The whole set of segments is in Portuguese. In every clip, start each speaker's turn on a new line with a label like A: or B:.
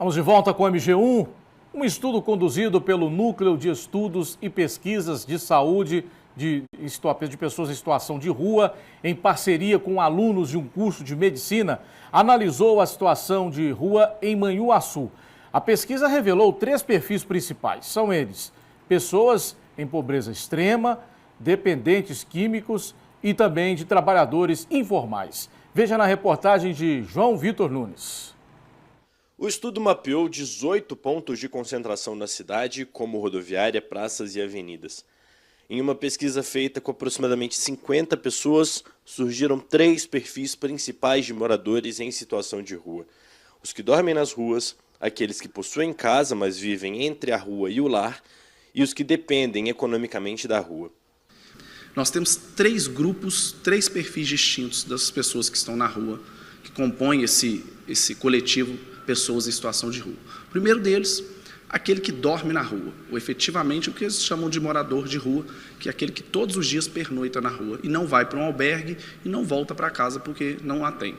A: Vamos de volta com o MG1. Um estudo conduzido pelo Núcleo de Estudos e Pesquisas de Saúde de pessoas em situação de rua, em parceria com alunos de um curso de medicina, analisou a situação de rua em Manhuaçu. A pesquisa revelou 3 perfis principais. São eles: pessoas em pobreza extrema, dependentes químicos e também de trabalhadores informais. Veja na reportagem de João Vitor Nunes.
B: O estudo mapeou 18 pontos de concentração na cidade, como rodoviária, praças e avenidas. Em uma pesquisa feita com aproximadamente 50 pessoas, surgiram 3 perfis principais de moradores em situação de rua: os que dormem nas ruas, aqueles que possuem casa, mas vivem entre a rua e o lar, e os que dependem economicamente da rua.
C: Nós temos 3 grupos, 3 perfis distintos das pessoas que estão na rua, que compõem esse coletivo pessoas em situação de rua. O primeiro deles, aquele que dorme na rua, ou efetivamente o que eles chamam de morador de rua, que é aquele que todos os dias pernoita na rua e não vai para um albergue e não volta para casa porque não a tem.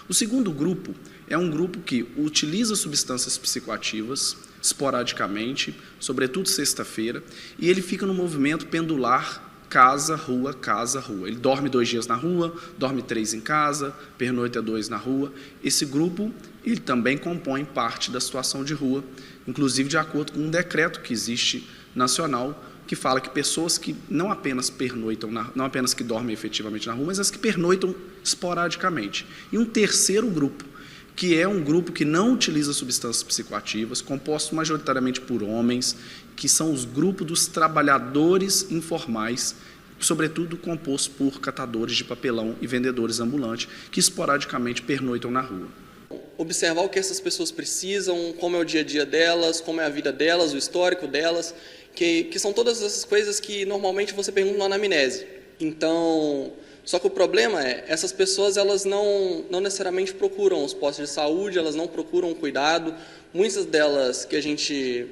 C: O segundo grupo é um grupo que utiliza substâncias psicoativas esporadicamente, sobretudo sexta-feira, e ele fica no movimento pendular casa, rua, casa, rua. Ele dorme 2 dias na rua, dorme 3 em casa, pernoita 2 na rua. Esse grupo, ele também compõe parte da situação de rua, inclusive de acordo com um decreto que existe nacional, que fala que pessoas que não apenas pernoitam, não apenas que dormem efetivamente na rua, mas as que pernoitam esporadicamente. E um terceiro grupo, que é um grupo que não utiliza substâncias psicoativas, composto majoritariamente por homens, que são os grupos dos trabalhadores informais, sobretudo composto por catadores de papelão e vendedores ambulantes, que esporadicamente pernoitam na rua.
D: Observar o que essas pessoas precisam, como é o dia a dia delas, como é a vida delas, o histórico delas, que são todas essas coisas que normalmente você pergunta na anamnese. Então, só que o problema é, essas pessoas elas não necessariamente procuram os postos de saúde, elas não procuram cuidado. Muitas delas que a gente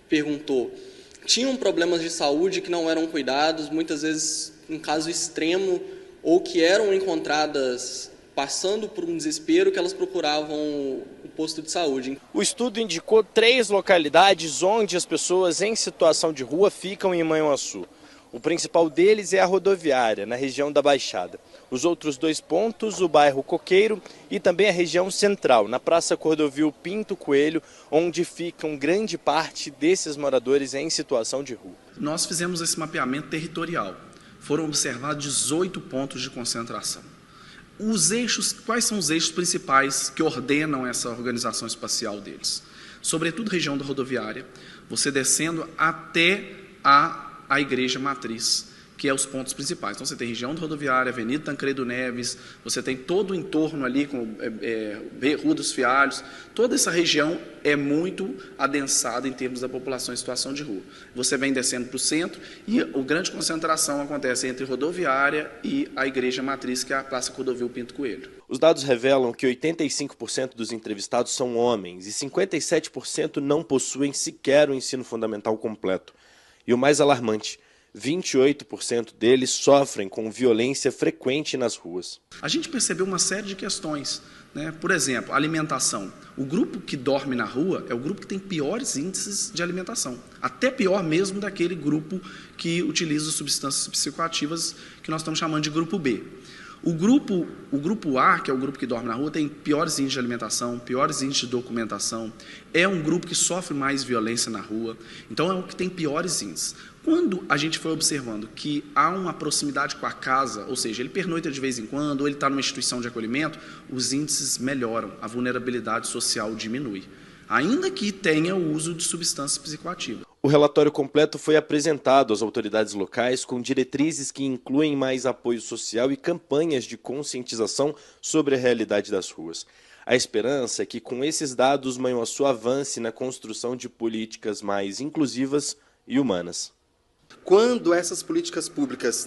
D: perguntou tinham problemas de saúde que não eram cuidados, muitas vezes em caso extremo, ou que eram encontradas passando por um desespero que elas procuravam o posto de saúde.
B: O estudo indicou 3 localidades onde as pessoas em situação de rua ficam em Manhuaçu. O principal deles é a rodoviária, na região da Baixada. Os outros 2 pontos, o bairro Coqueiro e também a região central, na Praça Cordovil Pinto Coelho, onde ficam grande parte desses moradores em situação de rua.
C: Nós fizemos esse mapeamento territorial. Foram observados 18 pontos de concentração. Os eixos, quais são os eixos principais que ordenam essa organização espacial deles? Sobretudo região da rodoviária, você descendo até a igreja matriz, que é os pontos principais. Então você tem região da rodoviária, Avenida Tancredo Neves, você tem todo o entorno ali, com Rua dos Fialhos, toda essa região é muito adensada em termos da população em situação de rua. Você vem descendo para o centro e a grande concentração acontece entre rodoviária e a igreja matriz, que é a Praça Cordovil Pinto Coelho.
B: Os dados revelam que 85% dos entrevistados são homens e 57% não possuem sequer o ensino fundamental completo. E o mais alarmante, 28% deles sofrem com violência frequente nas ruas.
C: A gente percebeu uma série de questões, né? Por exemplo, alimentação. O grupo que dorme na rua é o grupo que tem piores índices de alimentação. Até pior mesmo daquele grupo que utiliza substâncias psicoativas, que nós estamos chamando de grupo B. O grupo A, que é o grupo que dorme na rua, tem piores índices de alimentação, piores índices de documentação, é um grupo que sofre mais violência na rua, então é o que tem piores índices. Quando a gente foi observando que há uma proximidade com a casa, ou seja, ele pernoita de vez em quando, ou ele está numa instituição de acolhimento, os índices melhoram, a vulnerabilidade social diminui, ainda que tenha o uso de substâncias psicoativas.
B: O relatório completo foi apresentado às autoridades locais com diretrizes que incluem mais apoio social e campanhas de conscientização sobre a realidade das ruas. A esperança é que com esses dados Manhuaçu avance na construção de políticas mais inclusivas e humanas.
E: Quando essas políticas públicas,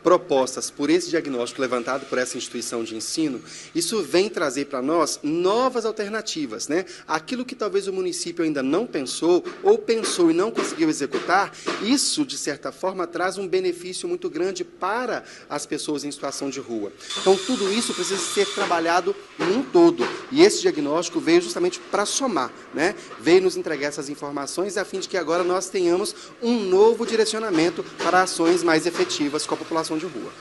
E: propostas por esse diagnóstico levantado por essa instituição de ensino, isso vem trazer para nós novas alternativas, Aquilo que talvez o município ainda não pensou, ou pensou e não conseguiu executar, isso, de certa forma, traz um benefício muito grande para as pessoas em situação de rua. Então, tudo isso precisa ser trabalhado num todo. E esse diagnóstico veio justamente para somar, Veio nos entregar essas informações a fim de que agora nós tenhamos um novo direcionamento para ações mais efetivas com a população de rua.